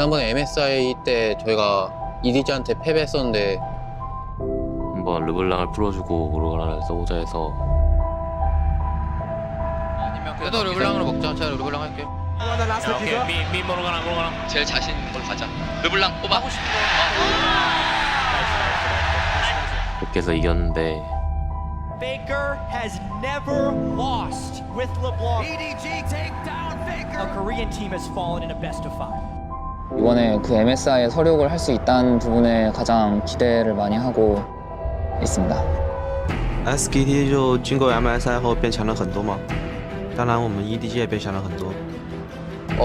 지난번에 MSI 때 저희가 EDG한테 패배했었는데 한번 르블랑을 풀어주고 오로라를 써보자 해서 그래도 르블랑으로 먹자. 제가 르블랑 할게. 오케이, 미 뭐로 가나 뭐로 가나. 제일 자신 있는 걸로 가자. 르블랑 뽑아. 하고 싶은 그렇게 해서 이겼는데 Faker has never lost with LeBlanc. EDG take down Faker. A Korean team has fallen in a best of 5. 이번에 그 MSI에 서력을 할 수 있다는 부분에 가장 기대를 많이 하고 있습니다. SKT 就经过 MSI 后变强了很多嘛，当然我们 EDG 也变强了很多。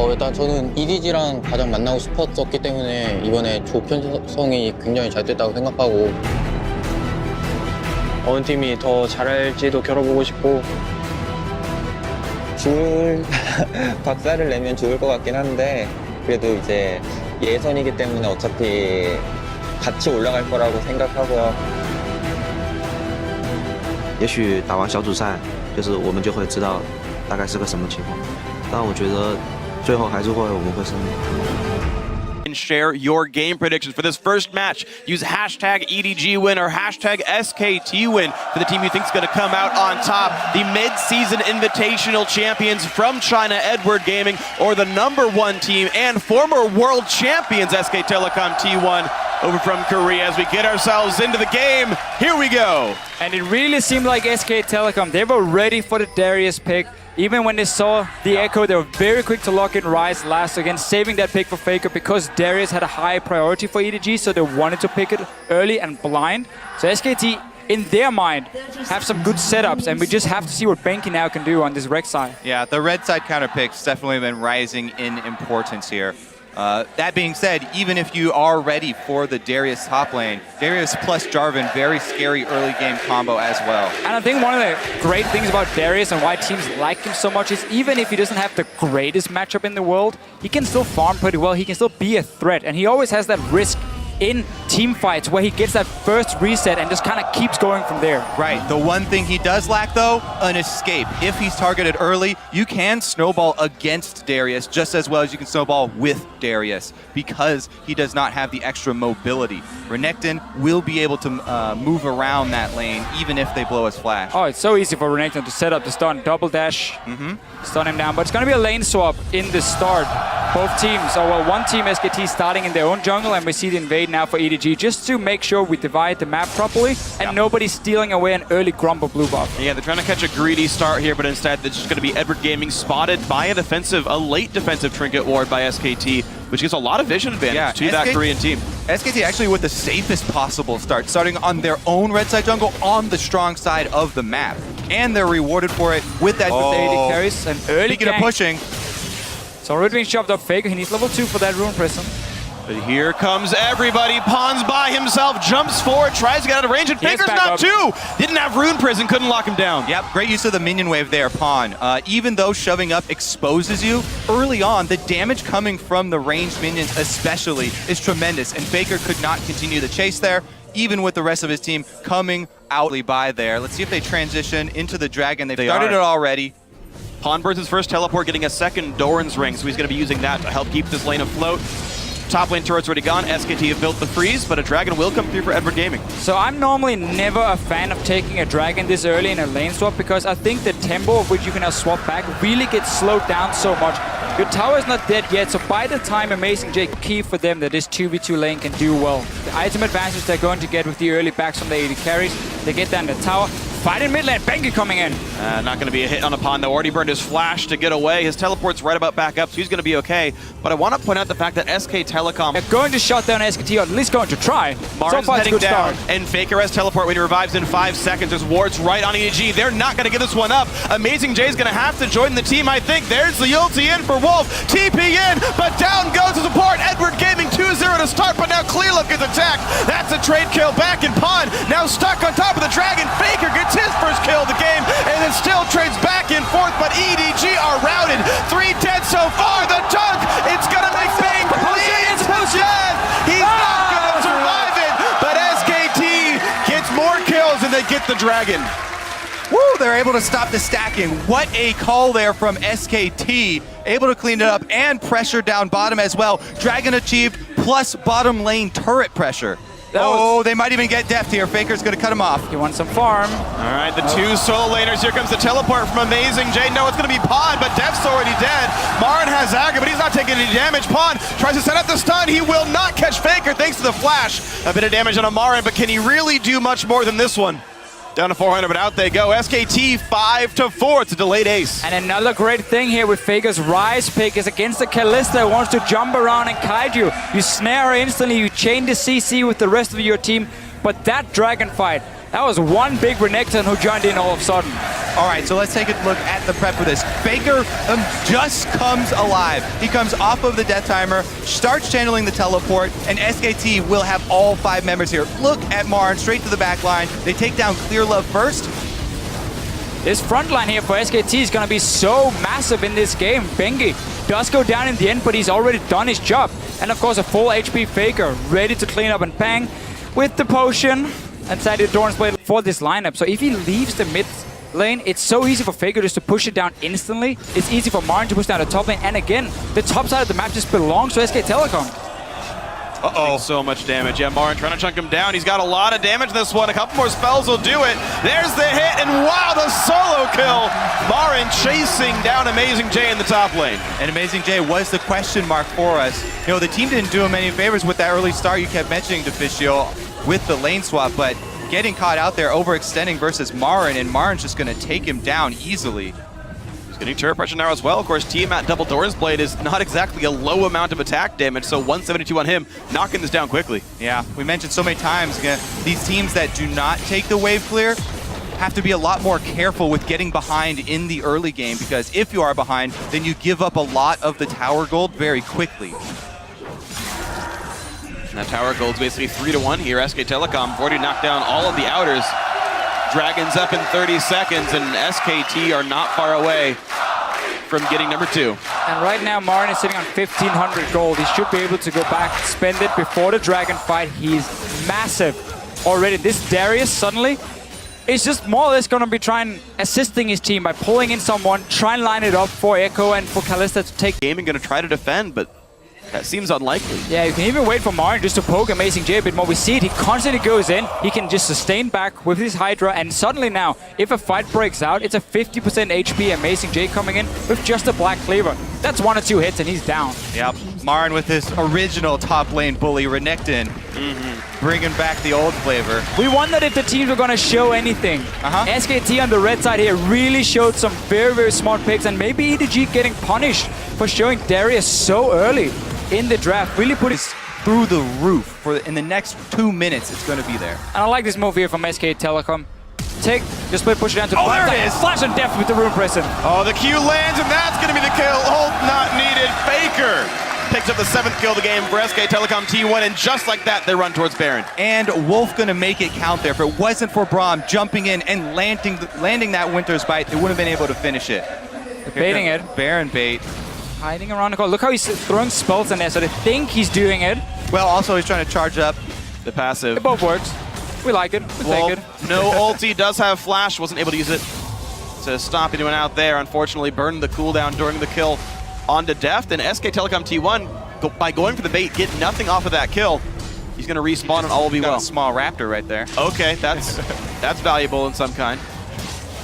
일단 저는 EDG랑 가장 만나고 싶었었기 때문에 이번에 조 편성이 굉장히 잘 됐다고 생각하고 어느 팀이 더 잘할지도 겨뤄보고 싶고 박살을 내면 좋을 것 같긴 한데 그래도 이제 예선이기 때문에 어차피 같이 올라갈 거라고 생각하고요. 也许打完小组赛，就是我们就会知道大概是个什么情况。但我觉得最后还是我们会胜利。 And share your game predictions for this first match. Use hashtag EDGWin or hashtag SKTWin for the team you think is going to come out on top. The mid-season invitational champions from China, Edward Gaming, or the #1 team and former world champions SK Telecom T1 over from Korea. As we get ourselves into the game, here we go. And it really seemed like SK Telecom, they were ready for the Darius pick. Even when they saw the Echo, they were very quick to lock in Rise last again, saving that pick for Faker because Darius had a high priority for EDG, so they wanted to pick it early and blind. So SKT, in their mind, have some good setups, and we just have to see what Benki now can do on this Rex side. Yeah, the red side counter picks definitely been rising in importance here. That being said, even if you are ready for the Darius top lane, Darius plus Jarvan, very scary early game combo as well. And I think one of the great things about Darius and why teams like him so much is even if he doesn't have the greatest matchup in the world, he can still farm pretty well, he can still be a threat, and he always has that risk in team fights where he gets that first reset and just kind of keeps going from there. Right, the one thing he does lack though, an escape. If he's targeted early, you can snowball against Darius just as well as you can snowball with Darius because he does not have the extra mobility. Renekton will be able to move around that lane even if they blow his flash. Oh, it's so easy for Renekton to set up the stun, double dash, stun him down, but it's going to be a lane swap in the start. Both teams, or well, one team SKT starting in their own jungle, and we see the invade now for EDG just to make sure we divide the map properly and nobody's stealing away an early Grumble blue buff. Yeah, they're trying to catch a greedy start here, but instead it's just going to be Edward Gaming spotted by a late defensive trinket ward by SKT, which gives a lot of vision advantage to that Korean team. SKT actually with the safest possible start, starting on their own red side jungle on the strong side of the map. And they're rewarded for it with that. With the AD carries and early Speaking of pushing. So already being shoved up Faker, he needs level 2 for that Rune Prism. But here comes everybody. Pawns by himself, jumps forward, tries to get out of range, and Faker's not too. Didn't have Rune Prison, couldn't lock him down. Yep, great use of the minion wave there, Pawn. Even though shoving up exposes you, early on, the damage coming from the ranged minions especially is tremendous, and Faker could not continue the chase there, even with the rest of his team coming out by there. Let's see if they transition into the Dragon. They've started it already. Pawn burns his first teleport, getting a second Doran's ring, so he's going to be using that to help keep this lane afloat. Top lane turret's already gone. SKT have built the freeze, but a Dragon will come through for Edward Gaming. So I'm normally never a fan of taking a Dragon this early in a lane swap because I think the tempo of which you can now swap back really gets slowed down so much. Your tower is not dead yet, so by the time Amazing Jake, key for them that this 2v2 lane can do well. The item advantage they're going to get with the early backs from the AD carries, they get down the tower. Fight in mid lane, Benki coming in. Not going to be a hit on Pawn though. Already burned his flash to get away. His teleport's right about back up, so he's going to be okay. But I want to point out the fact that SK Telecom... They're going to shut down SKT, or at least going to try. Martin's so far, it's a good down, start. and Faker has teleport when he revives in 5 seconds. There's wards right on EDG. They're not going to give this one up. Amazing Jay's going to have to join the team, I think. There's the ulti in for Wolf. TP in, but down goes the support. Edward Gaming 2-0 to start, but now Clearlook is attacked. That's a trade kill back in Pawn. Now stuck on top of the Dragon. Faker gets his first kill of the game, and then still trades back and forth, but EDG are routed. 3 dead so far. The dunk, it's going to make Bang bleed to death. He's not going to survive it, but SKT gets more kills and they get the Dragon. Woo, they're able to stop the stacking. What a call there from SKT. Able to clean it up and pressure down bottom as well. Dragon achieved plus bottom lane turret pressure. Oh, they might even get deft here. Faker's gonna cut him off. He wants some farm. All right, the two solo laners. Here comes the teleport from Amazing J. No, it's going to be Pawn, but Def's already dead. Marin has Aga, but he's not taking any damage. Pawn tries to set up the stun. He will not catch Faker thanks to the flash. A bit of damage on a Marin, but can he really do much more than this one? Down to 400, but out they go. SKT 5-4. It's a delayed ace. And another great thing here with Faker's Rise pick is against the Kalista who wants to jump around and kite you. You snare her instantly, you chain the CC with the rest of your team. But that dragon fight, that was one big Renekton who joined in all of a sudden. All right, so let's take a look at the prep for this. Faker just comes alive. He comes off of the death timer, starts channeling the teleport, and SKT will have all 5 members here. Look at Marin, straight to the back line. They take down Clear Love first. This front line here for SKT is going to be so massive in this game. Bengi does go down in the end, but he's already done his job. And of course, a full HP Faker, ready to clean up and bang with the potion and Side Dorn's Blade for this lineup. So if he leaves the mid lane, it's so easy for Faker just to push it down instantly. It's easy for Marin to push down the top lane. And again, the top side of the map just belongs to SK Telecom. Uh-oh. So much damage. Yeah, Marin trying to chunk him down. He's got a lot of damage in this one. A couple more spells will do it. There's the hit, and wow, the solo kill. Marin chasing down Amazing J in the top lane. And Amazing J was the question mark for us. You know, the team didn't do him any favors with that early start you kept mentioning, Deficio, with the lane swap, but getting caught out there overextending versus Marin, and Marin's just going to take him down easily. He's getting turret pressure now as well. Of course, Tiamat double Doran's Blade is not exactly a low amount of attack damage, so 172 on him, knocking this down quickly. Yeah, we mentioned so many times, these teams that do not take the wave clear have to be a lot more careful with getting behind in the early game, because if you are behind, then you give up a lot of the tower gold very quickly. And that tower gold's basically 3-1 here. SK Telecom already knocked down all of the outers. Dragons up in 30 seconds, and SKT are not far away from getting number 2. And right now, Marin is sitting on 1,500 gold. He should be able to go back, spend it before the dragon fight. He's massive already. This Darius suddenly is just more or less going to be assisting his team by pulling in someone, try and line it up for Echo and for Kalista to take game and going to try to defend, but that seems unlikely. Yeah, you can even wait for Marin just to poke Amazing J a bit more. We see it, he constantly goes in, he can just sustain back with his Hydra, and suddenly now, if a fight breaks out, it's a 50% HP Amazing J coming in with just a Black Cleaver. That's 1 or 2 hits and he's down. Yep, Marin with his original top lane bully, Renekton, bringing back the old flavor. We wondered if the teams were going to show anything. SKT on the red side here really showed some very, very smart picks, and maybe EDG getting punished for showing Darius so early in the draft. Really put it through the roof. In the next 2 minutes, it's going to be there. And I like this move here from SK Telecom. Just split, push it down to there it is! Flash on depth with the Rune Prison. Oh, the Q lands, and that's going to be the kill. Ult not needed. Faker picks up the 7th kill of the game for SK Telecom T1, and just like that, they run towards Baron. And Wolf going to make it count there. If it wasn't for Braum jumping in and landing that Winter's Bite, they wouldn't have been able to finish it. Baiting it. Baron bait. Hiding around the corner. Look how he's throwing spells in there, so they think he's doing it. Well, also he's trying to charge up the passive. It both works. We like it. We take it. No ulti, does have flash, wasn't able to use it to stop anyone out there. Unfortunately, burned the cooldown during the kill onto Deft, and SK Telecom T1, by going for the bait, get nothing off of that kill. He's going to respawn and all will be well. A small raptor right there. Okay, that's valuable in some kind.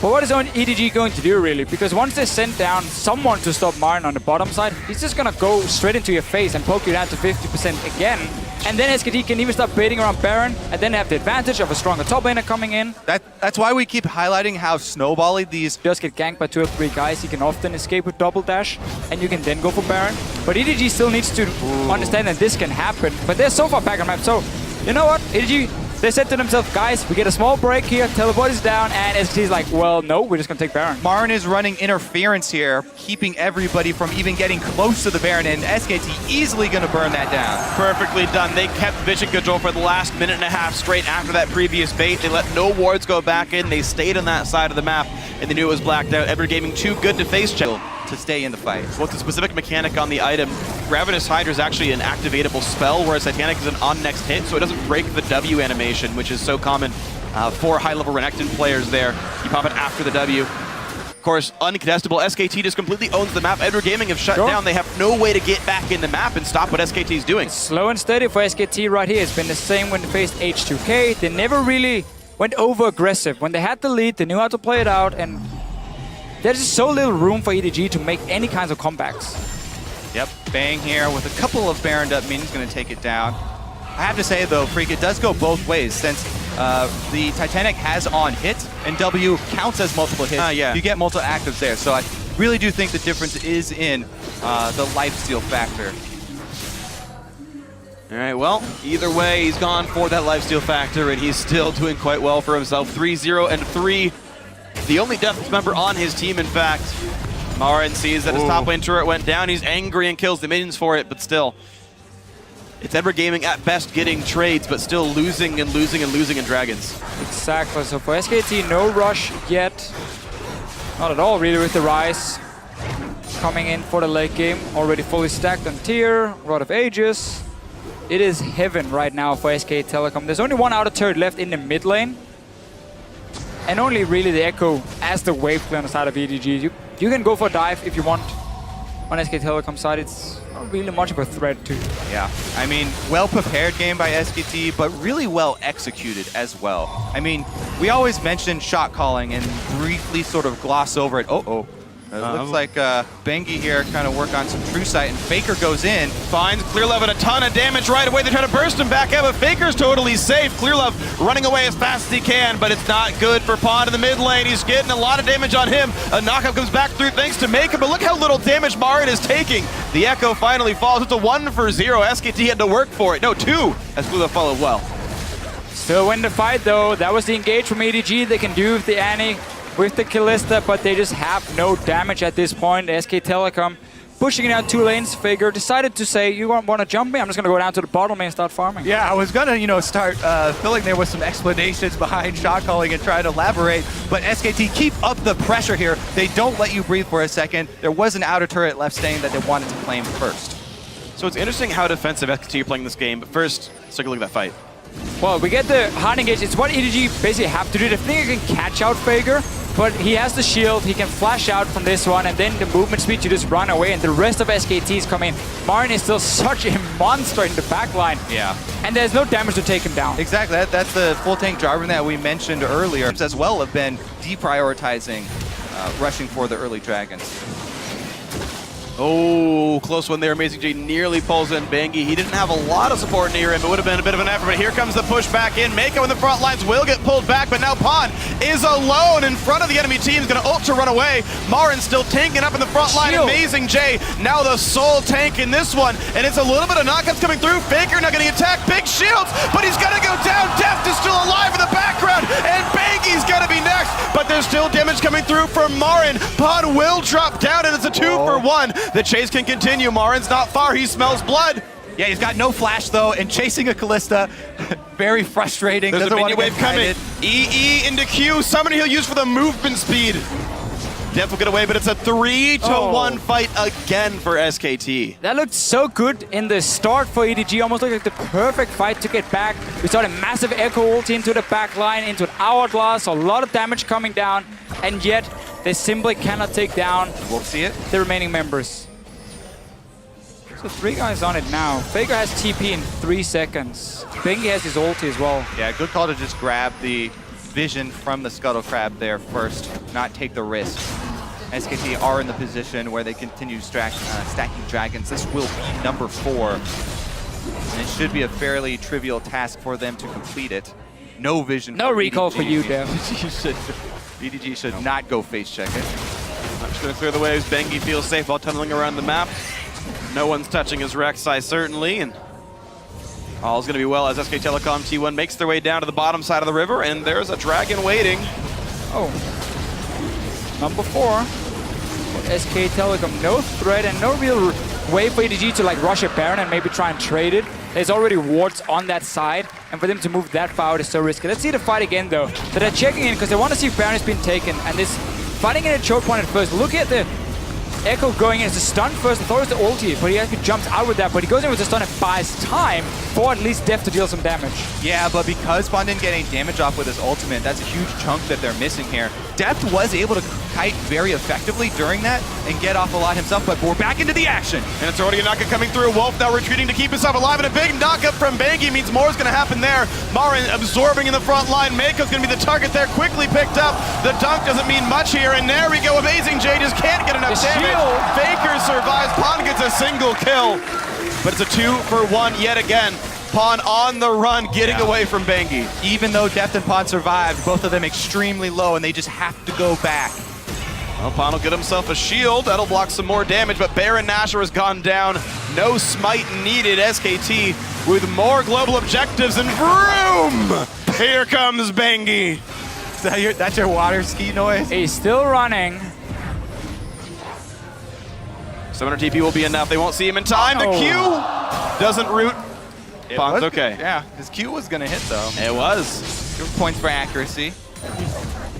But what is EDG going to do, really? Because once they send down someone to stop Marin on the bottom side, he's just going to go straight into your face and poke you down to 50% again. And then SKT can even start baiting around Baron, and then have the advantage of a stronger top laner coming in. That's why we keep highlighting how snowbally these... Just get ganked by 2 or 3 guys, you can often escape with double dash, and you can then go for Baron. But EDG still needs to understand that this can happen. But they're so far back on the map, so you know what? EDG, they said to themselves, guys, we get a small break here, teleport is down, and SKT's like, well, no, we're just going to take Baron. Marin is running interference here, keeping everybody from even getting close to the Baron, and SKT easily going to burn that down. Perfectly done. They kept vision control for the last minute and a half straight after that previous bait. They let no wards go back in. They stayed on that side of the map, and they knew it was blacked out. Edward Gaming too good to face check to stay in the fight. What's the specific mechanic on the item? Ravenous Hydra is actually an activatable spell, whereas Titanic is an on next hit, so it doesn't break the W animation, which is so common for high-level Renekton players there. You pop it after the W. Of course, uncontestable, SKT just completely owns the map. Edward Gaming have shut down. They have no way to get back in the map and stop what SKT is doing. Slow and steady for SKT right here. It's been the same when they faced H2K. They never really went over aggressive. When they had the lead, they knew how to play it out, and there's just so little room for EDG to make any kinds of comebacks. Yep, Bang here with a couple of Baroned up minions going to take it down. I have to say though, Freak, it does go both ways since the Titanic has on hit and W counts as multiple hits. Yeah. You get multiple actives there. So I really do think the difference is in the lifesteal factor. All right, well, either way, he's gone for that lifesteal factor, and he's still doing quite well for himself. 3-0 and 3. The only death member on his team, in fact. Marin sees that his top lane turret went down. He's angry and kills the minions for it, but still. It's Edward Gaming at best getting trades, but still losing and losing and losing in Dragons. Exactly, so for SKT, no rush yet. Not at all, really, with the Rise. Coming in for the late game, already fully stacked on tier, Rod of Ages. It is heaven right now for SKT Telecom. There's only one outer turret left in the mid lane. And only really the Echo as the wave play on the side of EDG. You can go for a dive if you want. On SKT Telecom side, it's not really much of a threat to. Yeah, I mean, well-prepared game by SKT, but really well executed as well. I mean, we always mention shot calling and briefly sort of gloss over it. It looks like Bengi here kind of work on some true sight, and Faker goes in. Finds Clearlove and a ton of damage right away. They try to burst him back out, but Faker's totally safe. Clearlove running away as fast as he can, but it's not good for Pond in the mid lane. He's getting a lot of damage on him. A knockup comes back through thanks to Maker, but look how little damage Marin is taking. The Echo finally falls. It's a 1-0. SKT had to work for it. No, 2, as Clearlove followed well. Still win the fight though. That was the engage from EDG. They can do with the Annie, with the Kalista, but they just have no damage at this point. SK Telecom pushing it out 2 lanes. Faker decided to say, you want to jump me? I'm just going to go down to the bottom lane and start farming. Yeah, I was going to, start filling there with some explanations behind shot calling and try to elaborate, but SKT keep up the pressure here. They don't let you breathe for a second. There was an outer turret left staying that they wanted to claim first. So it's interesting how defensive SKT are playing this game, but first, let's take a look at that fight. Well, we get the hard engage. It's what EDG basically have to do. They think they can catch out Faker, but he has the shield. He can flash out from this one, and then the movement speed to just run away, and the rest of SKTs come in. Marin is still such a monster in the backline. Yeah. And there's no damage to take him down. Exactly. That's the full tank Jarvan that we mentioned earlier. As well have been deprioritizing rushing for the early dragons. Oh, close one there. Amazing J nearly pulls in Bengi. He didn't have a lot of support near him. It would have been a bit of an effort, but here comes the push back in. Mako in the front lines will get pulled back, but now Pond is alone in front of the enemy team. He's going to ult to run away. Marin still tanking up in the front line. Amazing J now the sole tank in this one, and it's a little bit of knockouts coming through. Faker not getting attacked. Big shields, but he's going to go down. Deft is still alive in the background, and Bengi's going to be next, but there's still damage coming through from Marin. Pond will drop down, and it's a 2-for-1. The chase can continue. Marin's not far. He smells blood. Yeah, he's got no flash though, and chasing a Kalista, very frustrating. There's Doesn't a want minion to wave get coming. guided. EE into Q. Summoning he'll use for the movement speed. Def will get away, but it's a 3-1 fight again for SKT. That looked so good in the start for EDG. Almost looked like the perfect fight to get back. We saw a massive Echo ulti into the back line, into an hourglass. A lot of damage coming down, and yet they simply cannot take down We'll see it. the remaining members. So 3 guys on it now. Faker has TP in 3 seconds. Bengi has his ulti as well. Yeah, good call to just grab the vision from the Scuttle Crab there first, not take the risk. SKT are in the position where they continue stacking dragons. This will be number 4. And it should be a fairly trivial task for them to complete it. No vision. No recall EDG. for you, Dev. EDG should not go face check it. I'm just going to clear the waves. Bengi feels safe while tunneling around the map. No one's touching his Rek'Sai, certainly, and all's going to be well as SK Telecom T1 makes their way down to the bottom side of the river, and there's a dragon waiting. Oh. Number 4. SK Telecom, no threat and no real way for EDG to like rush a Baron and maybe try and trade it. There's already wards on that side, and for them to move that far out is so risky. Let's see the fight again though. So they're checking in because they want to see if Baron has been taken, and this fighting in a choke point at first. Look at the Echo going in. It's a stun first. I thought it was the ulti, but he actually jumps out with that, but he goes in with the stun and buys time. for at least Deft to deal some damage. Yeah, but because Spawn didn't get any damage off with his ultimate, that's a huge chunk that they're missing here. Deft was able to kite very effectively during that and get off a lot himself, but we're back into the action. And it's already a knockup coming through. Wolf now retreating to keep himself alive, and a big knockup from Bangi means more is going to happen there. Marin absorbing in the front line. Mako's going to be the target there, quickly picked up. The dunk doesn't mean much here, and there we go. Amazing J just can't get enough damage. Faker survives. Pawn gets a single kill, but it's a 2-for-1 yet again. Pawn on the run, getting away from Bangi. Even though Deft and Pawn survived, both of them extremely low, and they just have to go back. Well, Pawn will get himself a shield. That'll block some more damage, but Baron Nashor has gone down. No smite needed. SKT with more global objectives, and vroom! Here comes Bangi. That's your water ski noise? He's still running. 700 TP will be enough. They won't see him in time. The Q doesn't root. Pawn's okay. Yeah, his Q was gonna hit though. It was. Give points for accuracy.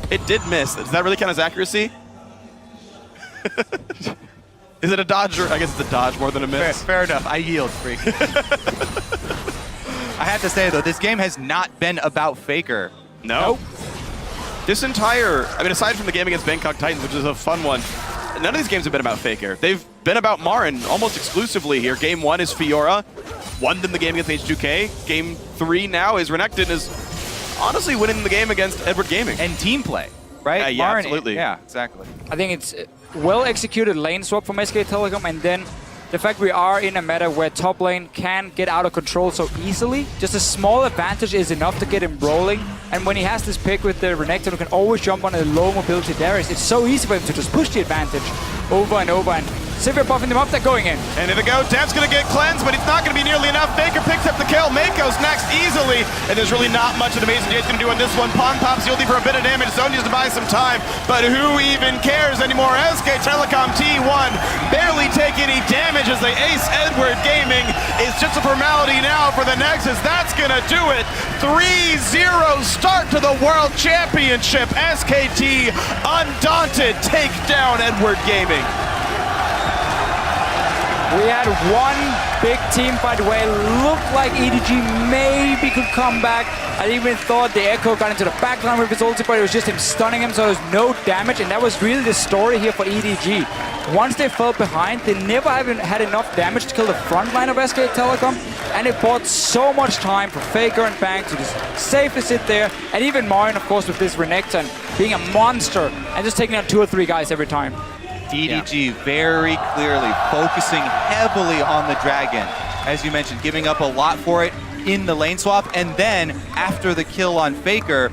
It did miss. Does that really count as accuracy? Is it a dodge? Or I guess it's a dodge more than a miss. Fair enough. I yield, Freak. I have to say though, this game has not been about Faker. No. This entire, I mean, aside from the game against Bangkok Titans, which is a fun one, none of these games have been about Faker. They've been about Marin almost exclusively here. Game 1 is Fiora. Won them the game against H2K. Game 3 now is Renekton is honestly winning the game against Edward Gaming. And team play, right? Yeah, Marin, absolutely. Yeah, exactly. I think it's well executed lane swap from SK Telecom, and then the fact we are in a meta where top lane can get out of control so easily, just a small advantage is enough to get him rolling. And when he has this pick with the Renekton who can always jump on a low mobility Darius, it's so easy for him to just push the advantage over and over. And Sivir buffing them up, they're going in. And here they go. Dev's going to get cleansed, but it's not going to be nearly enough. Faker picks up the kill. Mako's next easily. And there's really not much that Amazing J's going to do on this one. Pawn pops Yuldi for a bit of damage. Sonya's to buy some time. But who even cares anymore? SK Telecom T1 barely take any damage as they ace Edward Gaming. It's just a formality now for the Nexus. That's going to do it. 3-0 start to the World Championship. SKT undaunted take down Edward Gaming. We had one big team fight where it looked like EDG maybe could come back. I even thought the Echo got into the backline with his ulti, but it was just him stunning him, so there was no damage, and that was really the story here for EDG. Once they fell behind, they never even had enough damage to kill the front line of SK Telecom, and it bought so much time for Faker and Bang to just safely sit there, and even Marin, of course, with this Renekton being a monster and just taking out 2 or 3 guys every time. EDG very clearly focusing heavily on the Dragon. As you mentioned, giving up a lot for it in the lane swap, and then after the kill on Faker,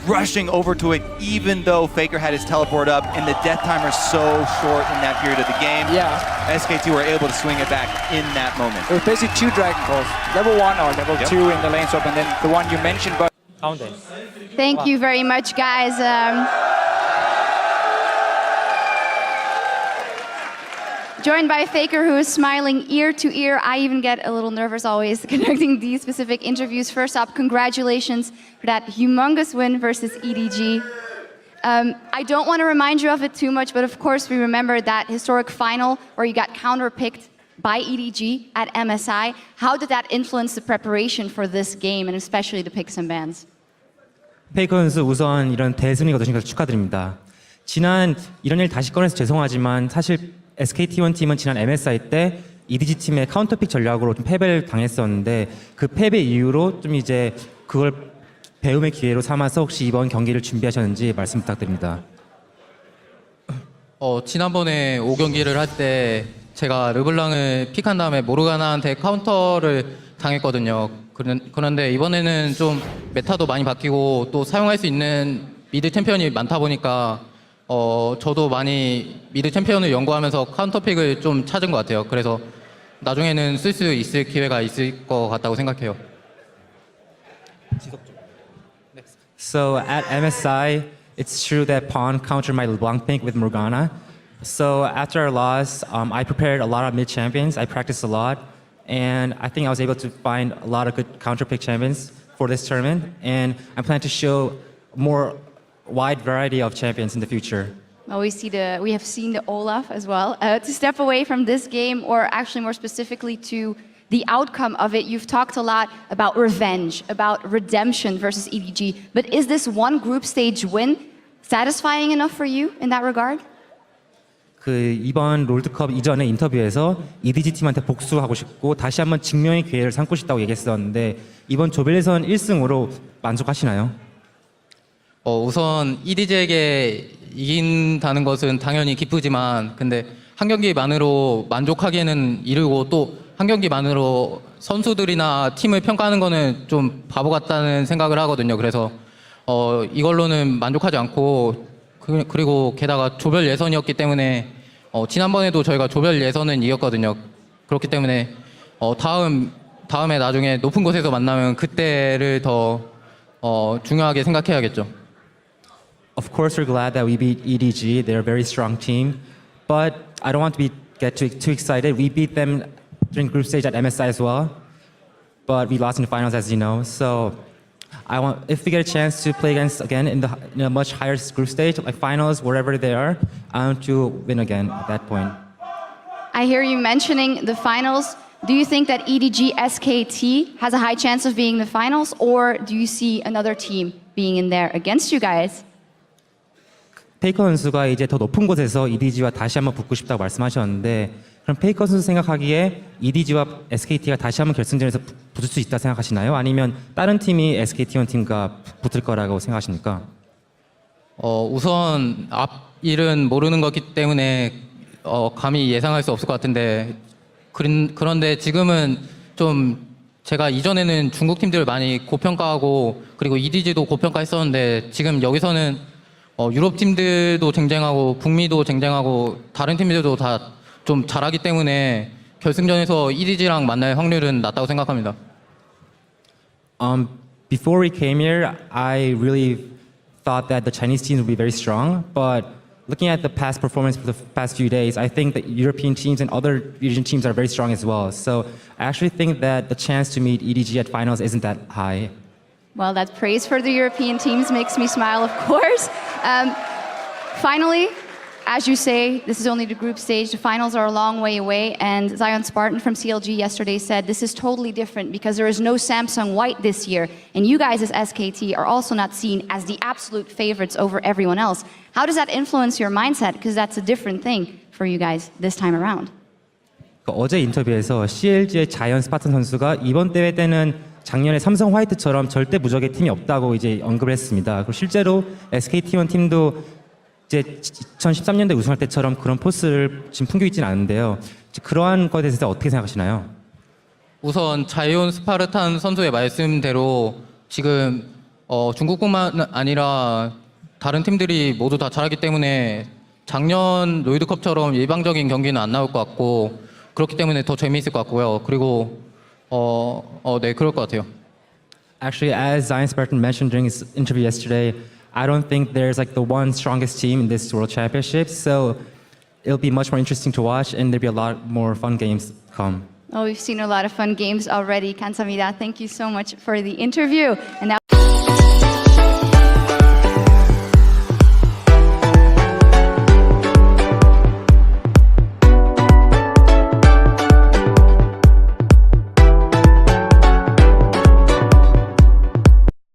rushing over to it even though Faker had his teleport up and the death timer so short in that period of the game. Yeah. SKT were able to swing it back in that moment. It was basically 2 Dragon Calls. Level 1 or level 2 in the lane swap, and then the one you mentioned, but... Thank you very much, guys. Joined by Faker, who is smiling ear to ear. I even get a little nervous always conducting these specific interviews. First up, congratulations for that humongous win versus EDG. I don't want to remind you of it too much, but of course we remember that historic final where you got counter-picked by EDG at MSI. How did that influence the preparation for this game, and especially the picks and bans? 페이커 선수 우선 이런 대승리 거두신 것을 축하드립니다. 지난 이런 일 다시 꺼내서 죄송하지만 사실 SKT T1 팀은 지난 MSI 때 EDG 팀의 카운터픽 전략으로 좀 패배를 당했었는데 그 패배 이후로 좀 이제 그걸 배움의 기회로 삼아서 혹시 이번 경기를 준비하셨는지 말씀 부탁드립니다. 지난번에 5경기를 할 때 제가 르블랑을 픽한 다음에 모르가나한테 카운터를 당했거든요. 그런데 이번에는 좀 메타도 많이 바뀌고 또 사용할 수 있는 미드 챔피언이 많다 보니까 저도 많이 미드 챔피언을 연구하면서 카운터픽을 좀 찾은 것 같아요. 그래서 나중에는 쓸 수 있을 기회가 있을 것 같다고 생각해요. So at MSI, it's true that Pawn countered my LeBlanc pick with Morgana. So after our loss, I prepared a lot of mid champions. I practiced a lot, and I think I was able to find a lot of good counter pick champions for this tournament. And I plan to show more wide variety of champions in the future. Well, we have seen the Olaf as well. To step away from this game, or actually more specifically to the outcome of it. You've talked a lot about revenge, about redemption versus EDG, but is this one group stage win satisfying enough for you in that regard? 그 이번 롤드컵 이전에 인터뷰에서 EDG 팀한테 복수하고 싶고 다시 한번 증명의 기회를 삼고 싶다고 얘기했었는데 이번 조별 예선 1승으로 만족하시나요? 우선 EDG에게 이긴다는 것은 당연히 기쁘지만 근데 한 경기만으로 만족하기에는 이르고 또 한 경기만으로 선수들이나 팀을 평가하는 거는 좀 바보 같다는 생각을 하거든요. 그래서 이걸로는 만족하지 않고 그리고 게다가 조별 예선이었기 때문에 지난번에도 저희가 조별 예선은 이겼거든요. 그렇기 때문에 다음에 나중에 높은 곳에서 만나면 그때를 더 중요하게 생각해야겠죠. Of course, we're glad that we beat EDG. They're a very strong team, but I don't want to get too excited. We beat them during group stage at MSI as well, but we lost in the finals, as you know. So, if we get a chance to play against again in a much higher group stage, like finals, wherever they are, I want to win again at that point. I hear you mentioning the finals. Do you think that EDG SKT has a high chance of being the finals, or do you see another team being in there against you guys? 페이커 선수가 이제 더 높은 곳에서 EDG와 다시 한번 붙고 싶다고 말씀하셨는데 그럼 페이커 선수 생각하기에 EDG와 SKT가 다시 한번 결승전에서 붙을 수 있다 생각하시나요? 아니면 다른 팀이 SKT1 팀과 붙을 거라고 생각하십니까? 우선 앞일은 모르는 거기 때문에 감히 예상할 수 없을 것 같은데 그런데 지금은 좀 제가 이전에는 중국 팀들을 많이 고평가하고 그리고 EDG도 고평가했었는데 지금 여기서는 유럽 팀들도 쟁쟁하고 북미도 쟁쟁하고 다른 팀들도 다 좀 잘하기 때문에 결승전에서 EDG랑 만날 확률은 낮다고 생각합니다. Before we came here, I really thought that the Chinese teams would be very strong, but looking at the past performance for the past few days, I think that European teams and other Asian teams are very strong as well. So I actually think that the chance to meet EDG at finals isn't that high. Well, that praise for the European teams makes me smile, of course. Finally, as you say, this is only the group stage. The finals are a long way away. And Zion Spartan from CLG yesterday said this is totally different because there is no Samsung White this year. And you guys as SKT are also not seen as the absolute favorites over everyone else. How does that influence your mindset? Because that's a different thing for you guys this time around. 어제 인터뷰에서 CLG의 자이언 스파탄 선수가 이번 대회 때는 작년에 삼성 화이트처럼 절대 무적의 팀이 없다고 이제 언급을 했습니다. 그리고 실제로 SKT1 팀도 이제 2013년대 우승할 때처럼 그런 포스를 지금 풍기고 있지는 않은데요. 그러한 것에 대해서 어떻게 생각하시나요? 우선 자이온 스파르탄 선수의 말씀대로 지금 중국뿐만 아니라 다른 팀들이 모두 다 잘하기 때문에 작년 롤드컵처럼 일방적인 경기는 안 나올 것 같고 그렇기 때문에 더 재미있을 것 같고요. 그리고 네, 그럴 것 같아요. Actually, as Zion Spartan mentioned during his interview yesterday, I don't think there's like the one strongest team in this World Championship, so it'll be much more interesting to watch and there'll be a lot more fun games to come. Oh, we've seen a lot of fun games already. 감사합니다. Thank you so much for the interview. And now